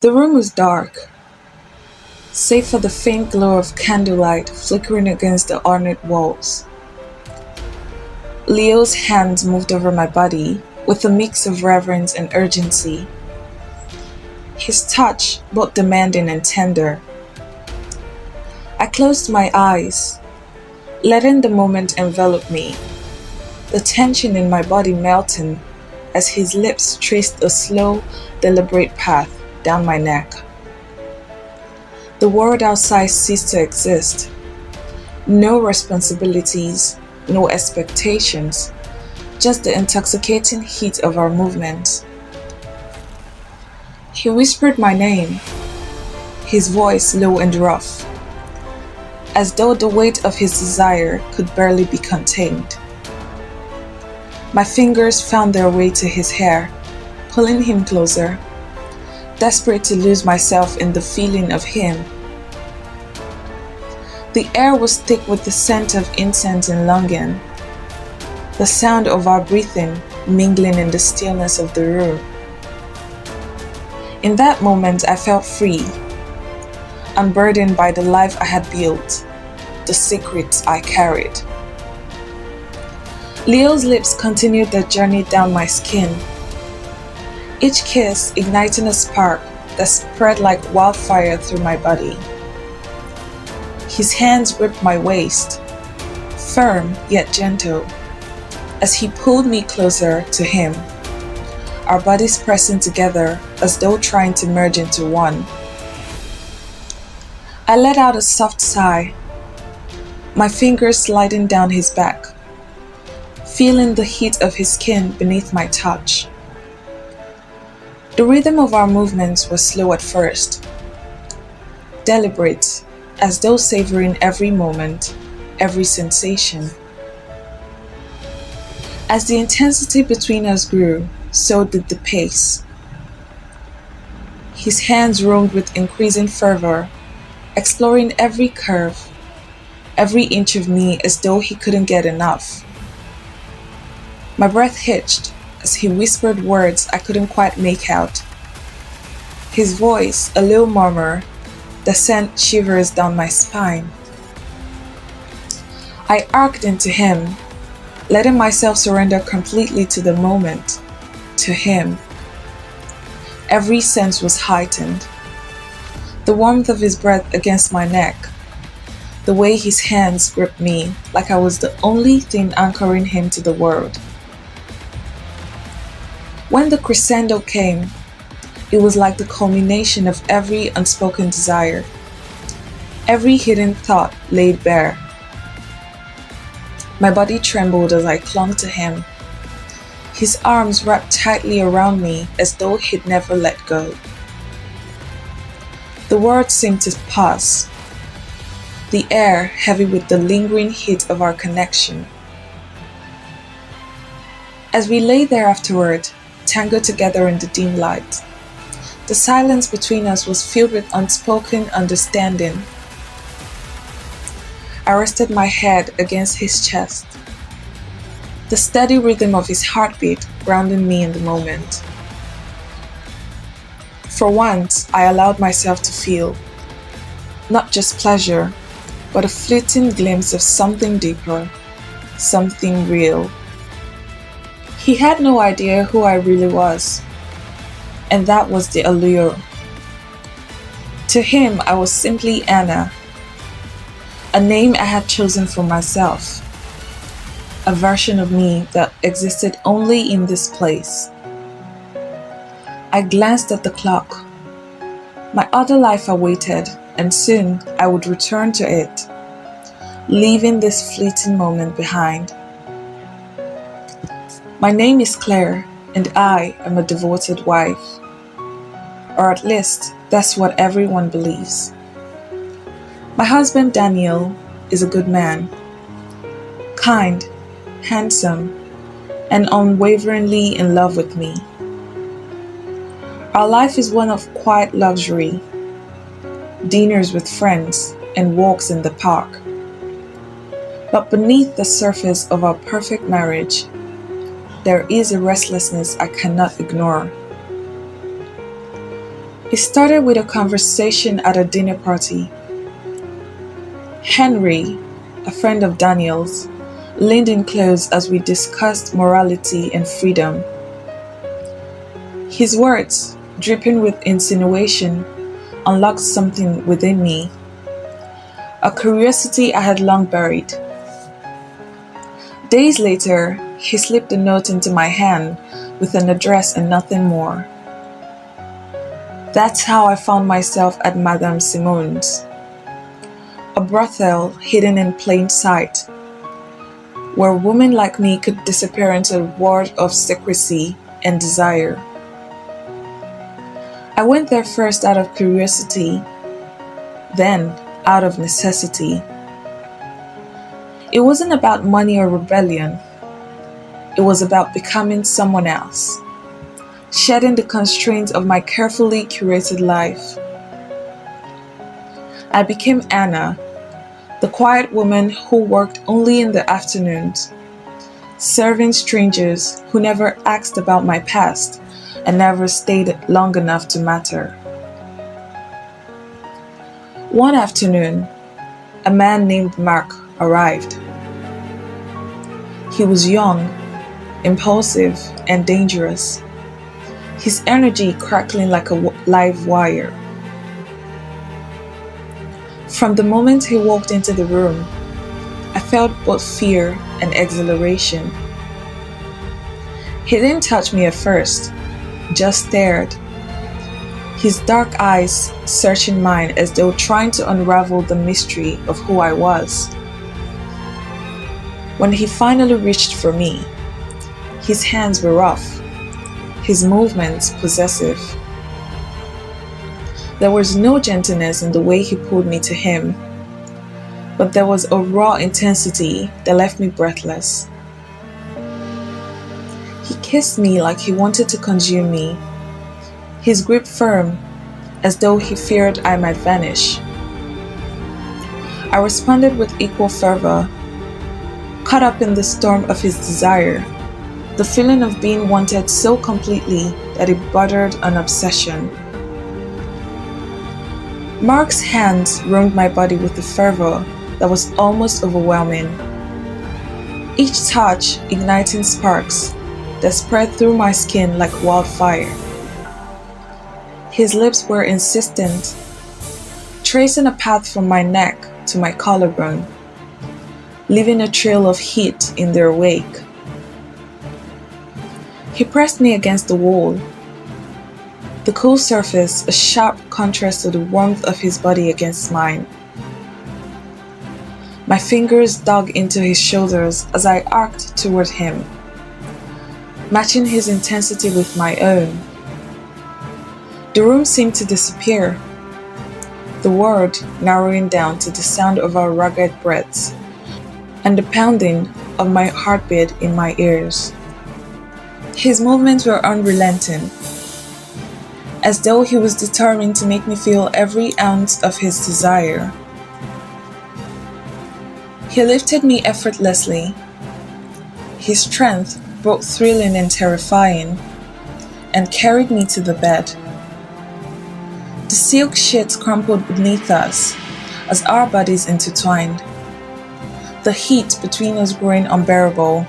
The room was dark, save for the faint glow of candlelight flickering against the ornate walls. Leo's hands moved over my body with a mix of reverence and urgency. His touch, both demanding and tender. I closed my eyes, letting the moment envelop me, the tension in my body melting as his lips traced a slow, deliberate path down my neck. The world outside ceased to exist. No responsibilities, no expectations, just the intoxicating heat of our movements. He whispered my name, his voice low and rough, as though the weight of his desire could barely be contained. My fingers found their way to his hair, pulling him closer, desperate to lose myself in the feeling of him. The air was thick with the scent of incense and longing, the sound of our breathing mingling in the stillness of the room. In that moment, I felt free, unburdened by the life I had built, the secrets I carried. Leo's lips continued their journey down my skin, each kiss igniting a spark that spread like wildfire through my body. His hands gripped my waist, firm yet gentle, as he pulled me closer to him, our bodies pressing together as though trying to merge into one. I let out a soft sigh, my fingers sliding down his back, feeling the heat of his skin beneath my touch. The rhythm of our movements was slow at first, deliberate, as though savoring every moment, every sensation. As the intensity between us grew, so did the pace. His hands roamed with increasing fervor, exploring every curve, every inch of me as though he couldn't get enough. My breath hitched as he whispered words I couldn't quite make out. His voice, a low murmur, that sent shivers down my spine. I arced into him, letting myself surrender completely to the moment, to him. Every sense was heightened. The warmth of his breath against my neck, the way his hands gripped me like I was the only thing anchoring him to the world. When the crescendo came, it was like the culmination of every unspoken desire, every hidden thought laid bare. My body trembled as I clung to him, his arms wrapped tightly around me as though he'd never let go. The world seemed to pause, the air heavy with the lingering heat of our connection. As we lay there afterward, tangled together in the dim light, the silence between us was filled with unspoken understanding. I rested my head against his chest, the steady rhythm of his heartbeat grounding me in the moment. For once, I allowed myself to feel, not just pleasure, but a fleeting glimpse of something deeper, something real. He had no idea who I really was, and that was the allure. To him, I was simply Anna, a name I had chosen for myself, a version of me that existed only in this place. I glanced at the clock. My other life awaited, and soon I would return to it, leaving this fleeting moment behind. My name is Claire, and I am a devoted wife. Or at least, that's what everyone believes. My husband Daniel is a good man, kind, handsome, and unwaveringly in love with me. Our life is one of quiet luxury, dinners with friends, and walks in the park. But beneath the surface of our perfect marriage, there is a restlessness I cannot ignore. It started with a conversation at a dinner party. Henry, a friend of Daniel's, leaned in close as we discussed morality and freedom. His words, dripping with insinuation, unlocked something within me, a curiosity I had long buried. Days later, he slipped a note into my hand with an address and nothing more. That's how I found myself at Madame Simone's, a brothel hidden in plain sight, where women like me could disappear into a world of secrecy and desire. I went there first out of curiosity, then out of necessity. It wasn't about money or rebellion. It was about becoming someone else, shedding the constraints of my carefully curated life. I became Anna, the quiet woman who worked only in the afternoons, serving strangers who never asked about my past and never stayed long enough to matter. One afternoon, a man named Marc arrived. He was young, impulsive, and dangerous, his energy crackling like a live wire. From the moment he walked into the room, I felt both fear and exhilaration. He didn't touch me at first, just stared, his dark eyes searching mine as though trying to unravel the mystery of who I was. When he finally reached for me, his hands were rough, his movements possessive. There was no gentleness in the way he pulled me to him, but there was a raw intensity that left me breathless. He kissed me like he wanted to consume me, his grip firm, as though he feared I might vanish. I responded with equal fervor, caught up in the storm of his desire, the feeling of being wanted so completely that it bordered on obsession. Marc's hands roamed my body with a fervor that was almost overwhelming, each touch igniting sparks that spread through my skin like wildfire. His lips were insistent, tracing a path from my neck to my collarbone, leaving a trail of heat in their wake. He pressed me against the wall, the cool surface a sharp contrast to the warmth of his body against mine. My fingers dug into his shoulders as I arced toward him, matching his intensity with my own. The room seemed to disappear, the world narrowing down to the sound of our rugged breaths and the pounding of my heartbeat in my ears. His movements were unrelenting, as though he was determined to make me feel every ounce of his desire. He lifted me effortlessly, his strength both thrilling and terrifying, and carried me to the bed. The silk sheets crumpled beneath us as our bodies intertwined, the heat between us growing unbearable.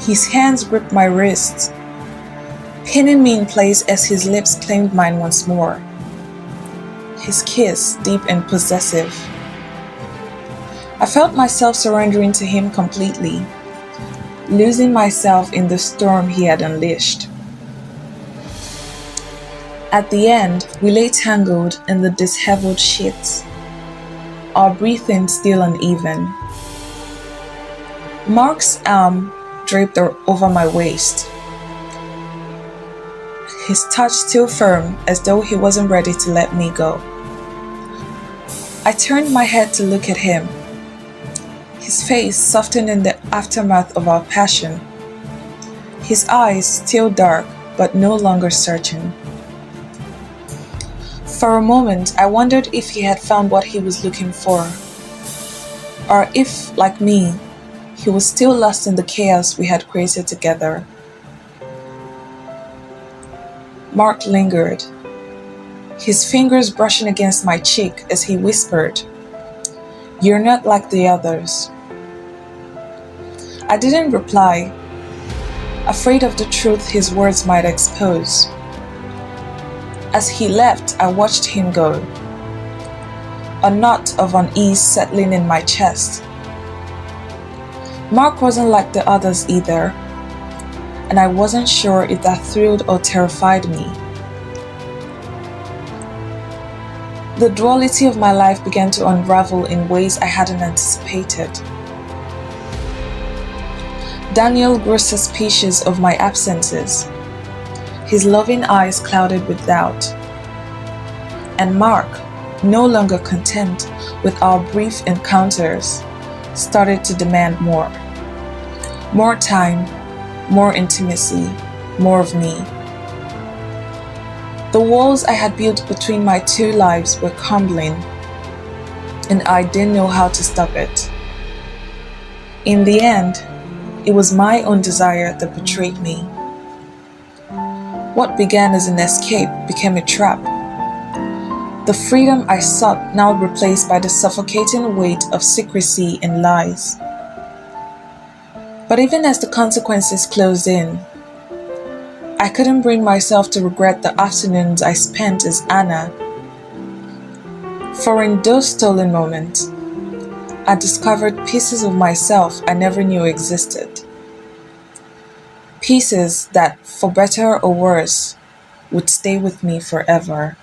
His hands gripped my wrists, pinning me in place as his lips claimed mine once more, his kiss deep and possessive. I felt myself surrendering to him completely, losing myself in the storm he had unleashed. At the end, we lay tangled in the disheveled sheets, our breathing still uneven. Marc's arm draped over my waist, his touch still firm as though he wasn't ready to let me go. I turned my head to look at him, his face softened in the aftermath of our passion, his eyes still dark but no longer searching. For a moment, I wondered if he had found what he was looking for, or if, like me, he was still lost in the chaos we had created together. Marc lingered, his fingers brushing against my cheek as he whispered, "You're not like the others." I didn't reply, afraid of the truth his words might expose. As he left, I watched him go, a knot of unease settling in my chest. Marc wasn't like the others either, and I wasn't sure if that thrilled or terrified me. The duality of my life began to unravel in ways I hadn't anticipated. Daniel grew suspicious of my absences, his loving eyes clouded with doubt. And Marc, no longer content with our brief encounters, started to demand more. More time, more intimacy, more of me. The walls I had built between my two lives were crumbling, and I didn't know how to stop it. In the end, it was my own desire that betrayed me. What began as an escape became a trap. The freedom I sought now replaced by the suffocating weight of secrecy and lies. But even as the consequences closed in, I couldn't bring myself to regret the afternoons I spent as Anna. For in those stolen moments, I discovered pieces of myself I never knew existed. Pieces that, for better or worse, would stay with me forever.